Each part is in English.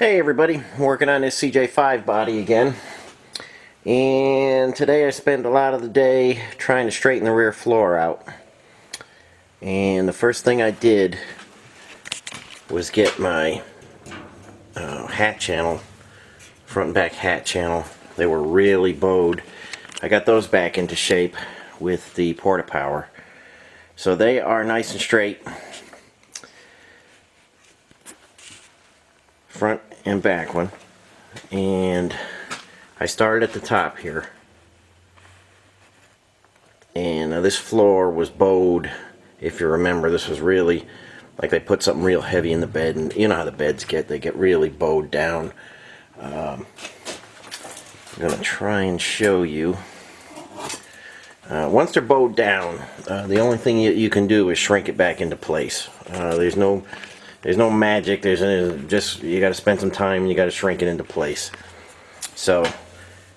Hey everybody, working on this CJ5 body again, and today I spent a lot of the day trying to straighten the rear floor out. And the first thing I did was get my hat channel, front and back hat channel. They were really bowed. I got those back into shape with the Porta Power, so they are nice and straight, front and back one. And I started at the top here, and this floor was bowed. If you remember, this was really like they put something real heavy in the bed, and you know how the beds get, they get really bowed down. I'm gonna try and show you. Once they're bowed down, the only thing you can do is shrink it back into place. There's no magic. Just you got to spend some time and you got to shrink it into place. So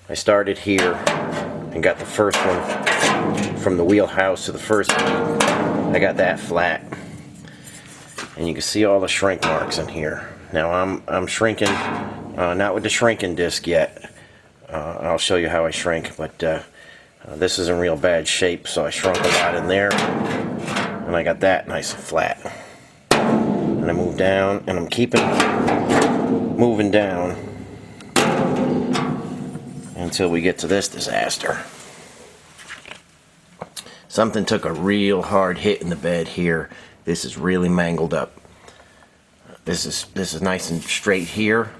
I started here and got the first one from the wheelhouse to the first bead. I got that flat, and you can see all the shrink marks in here. Now I'm shrinking, not with the shrinking disc yet. I'll show you how I shrink, but this is in real bad shape, so I shrunk a lot in there, and I got that nice and flat. And I move down, and I'm keeping moving down until we get to this disaster. Something took a real hard hit in the bed here. This is really mangled up. This is nice and straight here.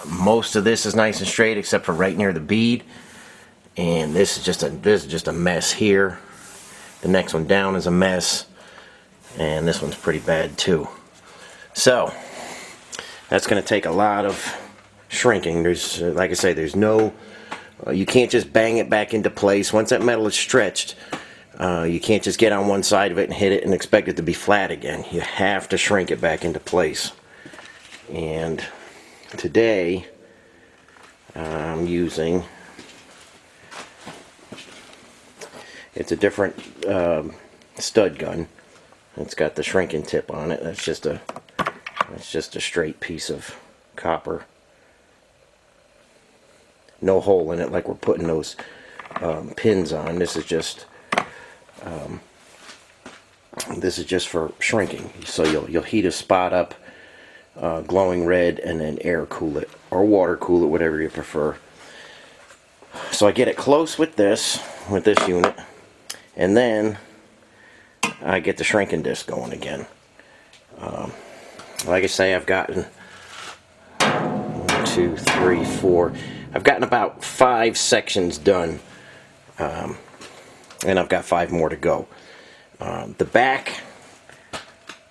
Most of this is nice and straight except for right near the bead. And this is just a mess here. The next one down is a mess. And this one's pretty bad too. So that's going to take a lot of shrinking. There's, like I say, there's no, you can't just bang it back into place. Once that metal is stretched, you can't just get on one side of it and hit it and expect it to be flat again. You have to shrink it back into place. And today I'm using, it's a different stud gun. It's got the shrinking tip on it. That's just a straight piece of copper. No hole in it like we're putting those pins on. This is just for shrinking. So you'll heat a spot up, glowing red, and then air cool it or water cool it, whatever you prefer. So I get it close with this unit, and then I get the shrinking disc going again. Like I say, I've gotten 1, 2, 3, 4. I've gotten about 5 sections done, and I've got 5 more to go. The back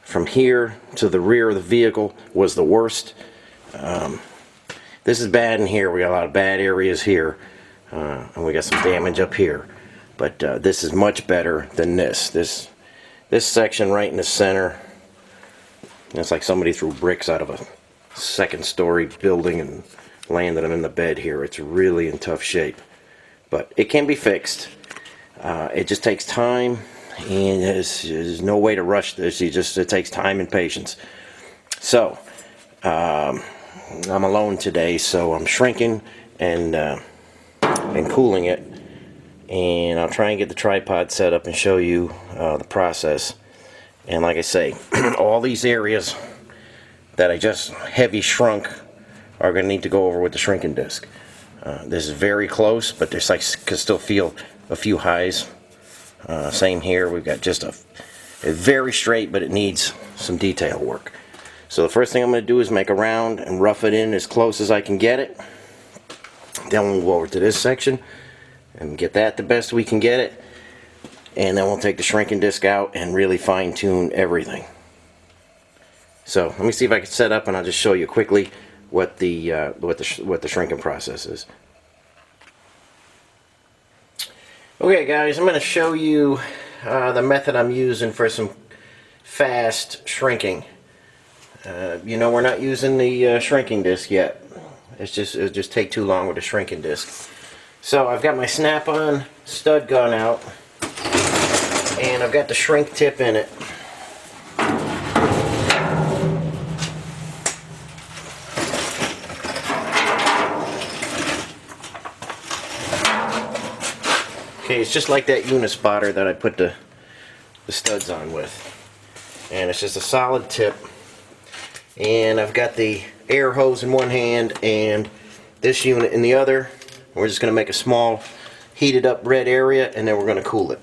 from here to the rear of the vehicle was the worst. This is bad in here. We got a lot of bad areas here, and we got some damage up here. But this is much better than this. This section right in the center, it's like somebody threw bricks out of a second-story building and landed them in the bed here. It's really in tough shape, but it can be fixed. It just takes time, and there's no way to rush this. It takes time and patience. So I'm alone today, so I'm shrinking and cooling it. And I'll try and get the tripod set up and show you the process. And like I say, all these areas that I just heavy shrunk are going to need to go over with the shrinking disc. This is very close, but there's can still feel a few highs. Same here. We've got just a very straight, but it needs some detail work. So the first thing I'm going to do is make a round and rough it in as close as I can get it. Then we'll go over to this section and get that the best we can get it, and then we'll take the shrinking disc out and really fine-tune everything. So let me see if I can set up, and I'll just show you quickly what the shrinking process is. Okay guys, I'm going to show you the method I'm using for some fast shrinking. You know, we're not using the shrinking disc yet. It'll just take too long with the shrinking disc. So I've got my snap-on stud gun out, and I've got the shrink tip in it. Okay, it's just like that Unispotter that I put the studs on with. And it's just a solid tip. And I've got the air hose in one hand and this unit in the other. We're just going to make a small heated up red area and then we're going to cool it.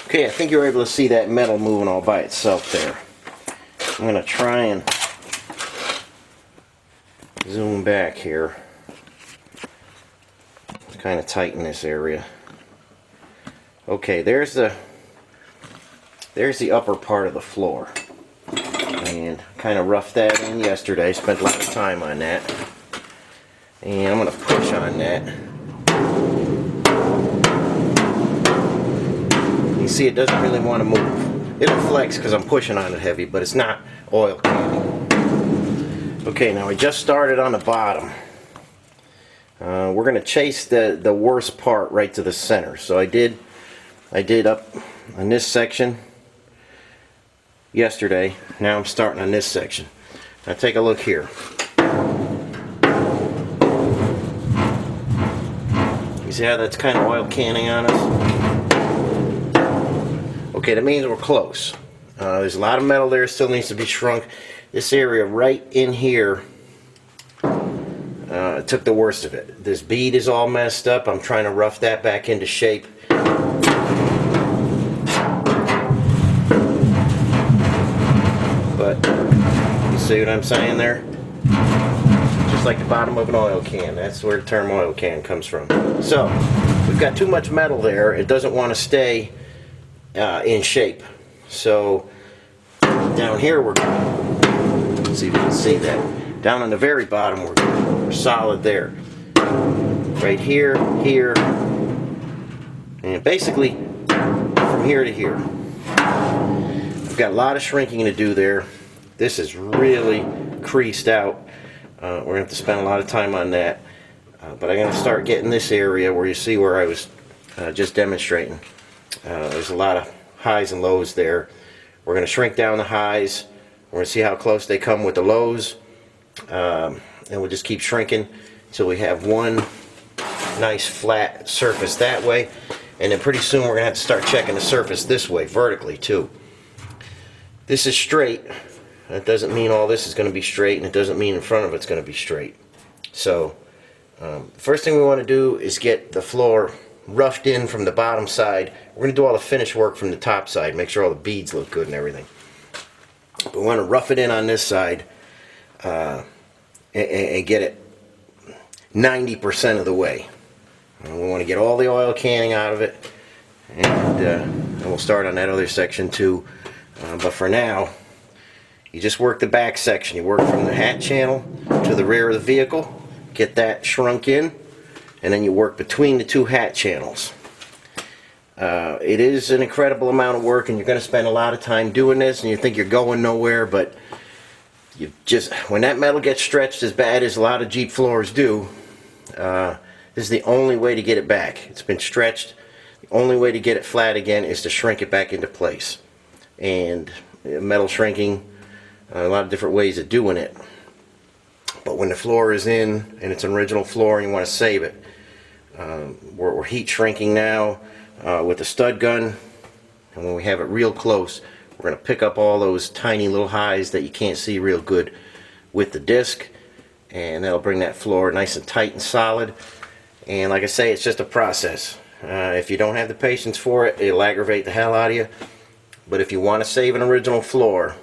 Okay, I think you're able to see that metal moving all by itself there. I'm going to try and zoom back here to kind of tighten this area. Okay, there's the upper part of the floor. And kind of roughed that in yesterday, spent a lot of time on that. And I'm going to push on that. You see it doesn't really want to move. It'll flex because I'm pushing on it heavy, but it's not oil canning. Okay, now I just started on the bottom. We're going to chase the worst part right to the center. So I did up on this section yesterday. Now I'm starting on this section. Now take a look here. You see how that's kind of oil canning on us? Okay, that means we're close. There's a lot of metal there, still needs to be shrunk. This area right in here took the worst of it. This bead is all messed up. I'm trying to rough that back into shape. But you see what I'm saying there? Just like the bottom of an oil can. That's where the term oil can comes from. So, we've got too much metal there. It doesn't want to stay in shape. So down here we're good. Let's see if you can see that. Down on the very bottom we're good. We're solid there. Right here, here, and basically from here to here. I've got a lot of shrinking to do there. This is really creased out. We're going to have to spend a lot of time on that. But I'm going to start getting this area where you see where I was just demonstrating. There's a lot of highs and lows there. We're going to shrink down the highs. We're going to see how close they come with the lows. And we'll just keep shrinking until we have one nice flat surface that way. And then pretty soon we're going to have to start checking the surface this way, vertically too. This is straight. That doesn't mean all this is going to be straight, and it doesn't mean in front of it's going to be straight. So, first thing we want to do is get the floor roughed in from the bottom side. We're going to do all the finish work from the top side, make sure all the beads look good and everything. But we want to rough it in on this side and get it 90% of the way. And we want to get all the oil canning out of it, and we'll start on that other section too. But for now, you just work the back section. You work from the hat channel to the rear of the vehicle, get that shrunk in, and then you work between the two hat channels. It is an incredible amount of work, and you're going to spend a lot of time doing this, and you think you're going nowhere, but you just, when that metal gets stretched as bad as a lot of Jeep floors do, this is the only way to get it back. It's been stretched. The only way to get it flat again is to shrink it back into place. And metal shrinking, a lot of different ways of doing it. But when the floor is in and it's an original floor and you want to save it, we're heat shrinking now with the stud gun, and when we have it real close, we're going to pick up all those tiny little highs that you can't see real good with the disc, and that'll bring that floor nice and tight and solid. And like I say, it's just a process. If you don't have the patience for it, it'll aggravate the hell out of you. But if you want to save an original floor,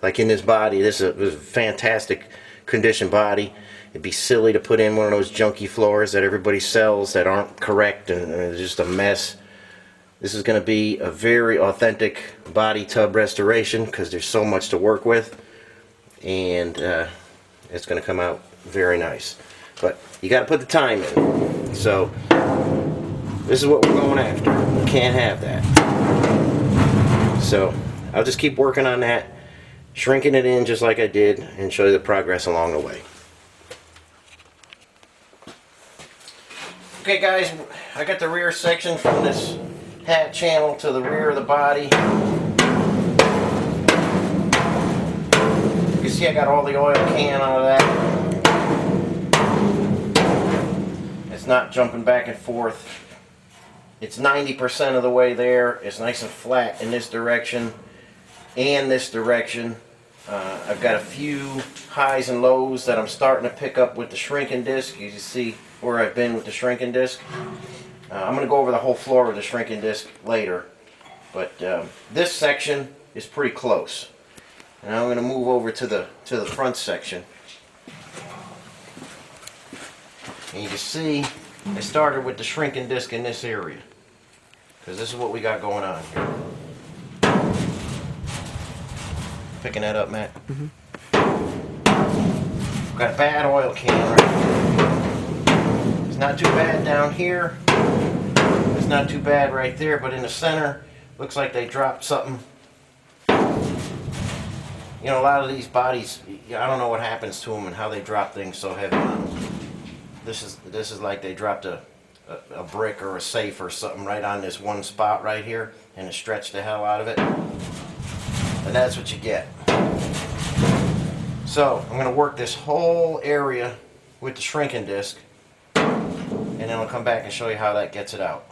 like in this body, this is a fantastic condition body. It'd be silly to put in one of those junky floors that everybody sells that aren't correct and it's just a mess. This is going to be a very authentic body tub restoration because there's so much to work with, and it's going to come out very nice. But you got to put the time in. So This is what we're going after. We can't have that. So I'll just keep working on that, shrinking it in just like I did, and show you the progress along the way. Okay guys, I got the rear section from this hat channel to the rear of the body. You can see I got all the oil can out of that. It's not jumping back and forth. It's 90% of the way there. It's nice and flat in this direction and this direction. I've got a few highs and lows that I'm starting to pick up with the shrinking disc. You can see where I've been with the shrinking disc. I'm going to go over the whole floor with the shrinking disc later. But this section is pretty close. And I'm going to move over to the front section. And you can see I started with the shrinking disc in this area, because this is what we got going on here. Picking that up, Matt? Mm-hmm. Got a bad oil can right here. It's not too bad down here. It's not too bad right there, but in the center, looks like they dropped something. You know, a lot of these bodies, I don't know what happens to them and how they drop things so heavy on them. This is like they dropped a brick or a safe or something right on this one spot right here, and it stretched the hell out of it. And that's what you get. So I'm going to work this whole area with the shrinking disc, and then I'll come back and show you how that gets it out.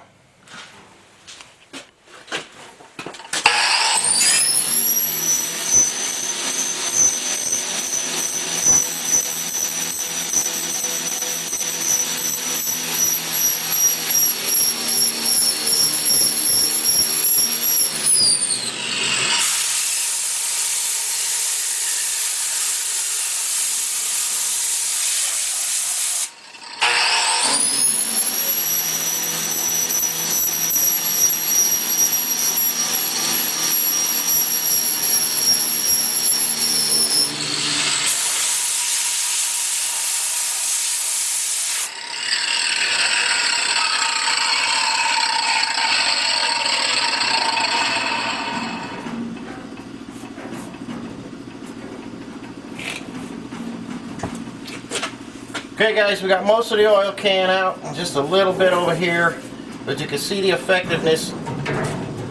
Okay guys, we got most of the oil can out, and just a little bit over here, but you can see the effectiveness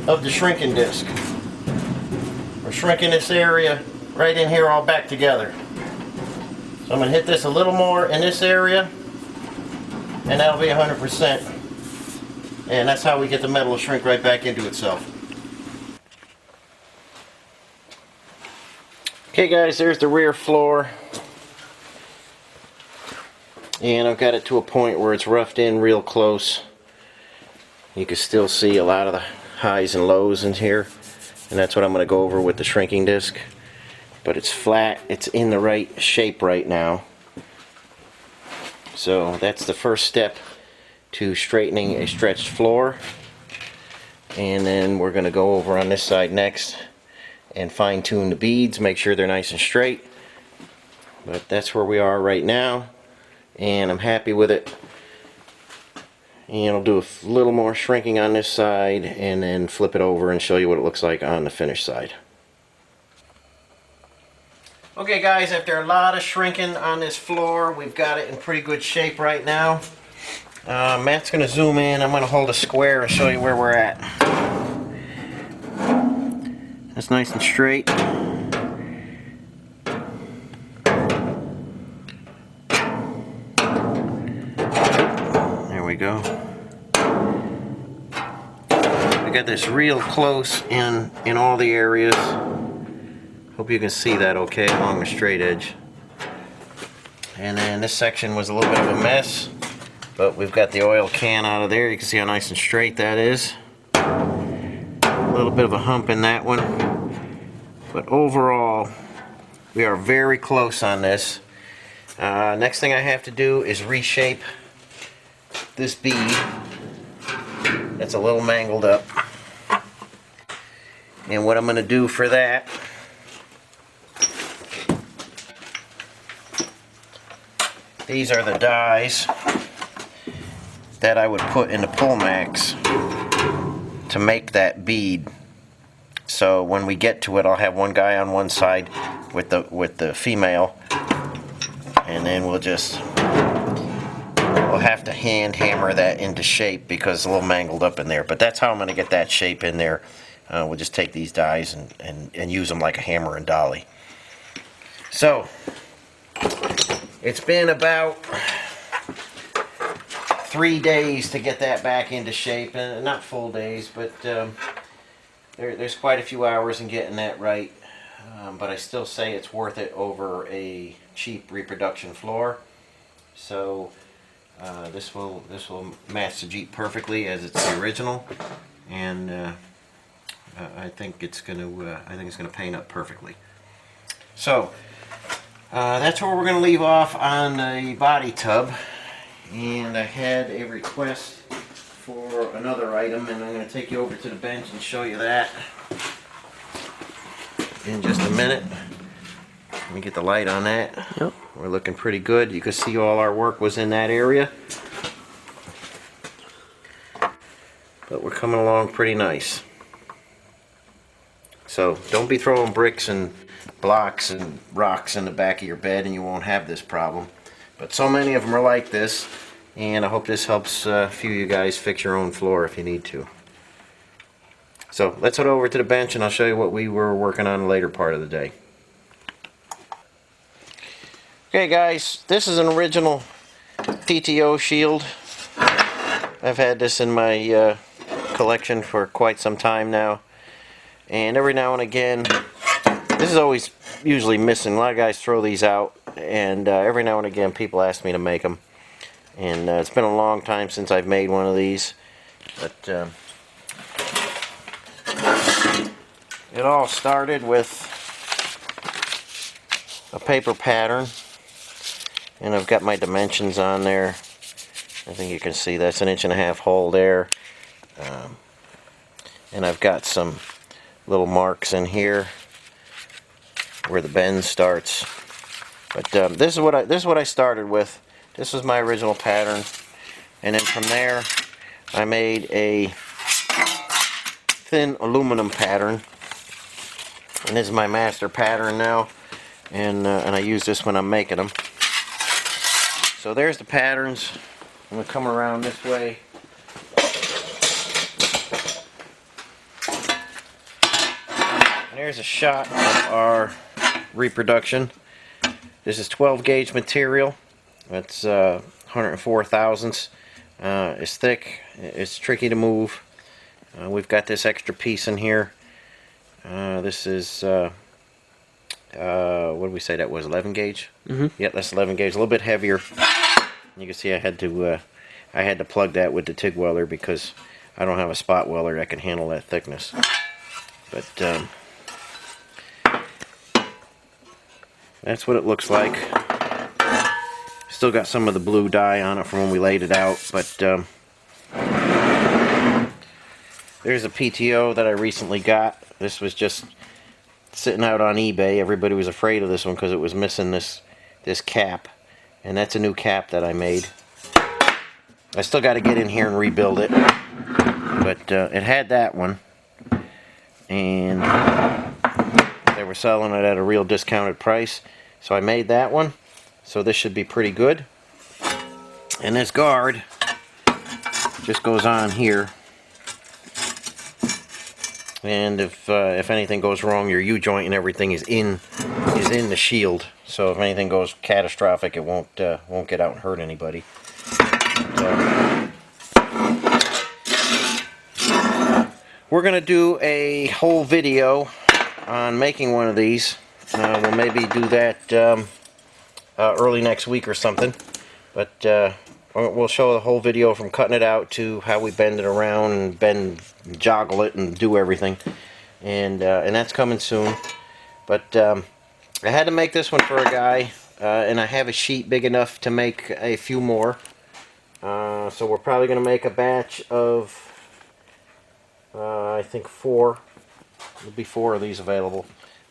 of the shrinking disc. We're shrinking this area right in here all back together. So I'm going to hit this a little more in this area, and that'll be 100%. And that's how we get the metal to shrink right back into itself. Okay guys, there's the rear floor. And I've got it to a point where it's roughed in real close. You can still see a lot of the highs and lows in here. And that's what I'm going to go over with the shrinking disc. But it's flat, it's in the right shape right now. So that's the first step to straightening a stretched floor. And then we're going to go over on this side next and fine tune the beads, make sure they're nice and straight. But that's where we are right now. And I'm happy with it. And I'll do a little more shrinking on this side and then flip it over and show you what it looks like on the finished side. Okay guys, after a lot of shrinking on this floor, we've got it in pretty good shape right now. Matt's going to zoom in. I'm going to hold a square and show you where we're at. That's nice and straight. We go. We got this real close in all the areas. Hope you can see that okay along the straight edge. And then this section was a little bit of a mess, but we've got the oil can out of there. You can see how nice and straight that is. A little bit of a hump in that one, but overall we are very close on this. Next thing I have to do is reshape this bead. That's a little mangled up. And what I'm going to do for that, these are the dies that I would put in the pull max to make that bead. So when we get to it, I'll have one guy on one side with the female, and then we'll have to hand hammer that into shape because it's a little mangled up in there. But that's how I'm going to get that shape in there. We'll just take these dies and use them like a hammer and dolly. So it's been about 3 days to get that back into shape, and not full days, but there's quite a few hours in getting that right. But I still say it's worth it over a cheap reproduction floor. So this will match the Jeep perfectly as it's the original, and I think it's gonna paint up perfectly. So that's where we're gonna leave off on the body tub. And I had a request for another item, and I'm going to take you over to the bench and show you that in just a minute. Let me get the light on that. Yep. We're looking pretty good. You can see all our work was in that area. But we're coming along pretty nice. So don't be throwing bricks and blocks and rocks in the back of your bed and you won't have this problem. But so many of them are like this, and I hope this helps a few of you guys fix your own floor if you need to. So let's head over to the bench and I'll show you what we were working on the later part of the day. Okay guys, this is an original PTO shield. I've had this in my collection for quite some time now, and every now and again, this is always usually missing. A lot of guys throw these out, and every now and again people ask me to make them, and it's been a long time since I've made one of these, but it all started with a paper pattern, and I've got my dimensions on there. I think you can see that's 1.5 inch hole there, and I've got some little marks in here where the bend starts. But this is what I started with. This was my original pattern, and then from there I made a thin aluminum pattern, and this is my master pattern now, and I use this when I'm making them. So there's the patterns. I'm going to come around this way. And there's a shot of our reproduction. This is 12 gauge material. It's 104 thousandths. It's thick. It's tricky to move. We've got this extra piece in here. This is what did we say that was? 11 gauge. Yeah, that's 11 gauge. A little bit heavier. You can see I had to plug that with the TIG welder because I don't have a spot welder that can handle that thickness. But that's what it looks like. Still got some of the blue dye on it from when we laid it out, but there's a PTO that I recently got. This was just sitting out on eBay. Everybody was afraid of this one because it was missing this cap, and that's a new cap that I made. I still got to get in here and rebuild it, but it had that one, and they were selling it at a real discounted price, so I made that one. So this should be pretty good. And this guard just goes on here, and if anything goes wrong, your U-joint and everything is in the shield. So if anything goes catastrophic, it won't get out and hurt anybody. We're gonna do a whole video on making one of these. We'll maybe do that early next week or something, but we'll show the whole video from cutting it out to how we bend it around and joggle it and do everything, and that's coming soon. But I had to make this one for a guy, and I have a sheet big enough to make a few more, so we're probably going to make a batch of I think 4. There'll be 4 of these available.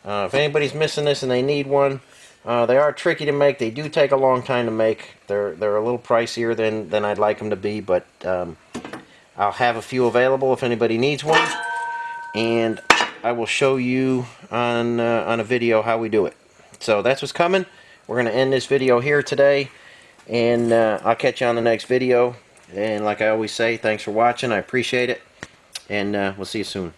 If anybody's missing this and they need one, They are tricky to make. They do take a long time to make. They're a little pricier than I'd like them to be, but I'll have a few available if anybody needs one, and I will show you on a video how we do it. So that's what's coming. We're going to end this video here today, and I'll catch you on the next video. And like I always say, thanks for watching. I appreciate it, and we'll see you soon.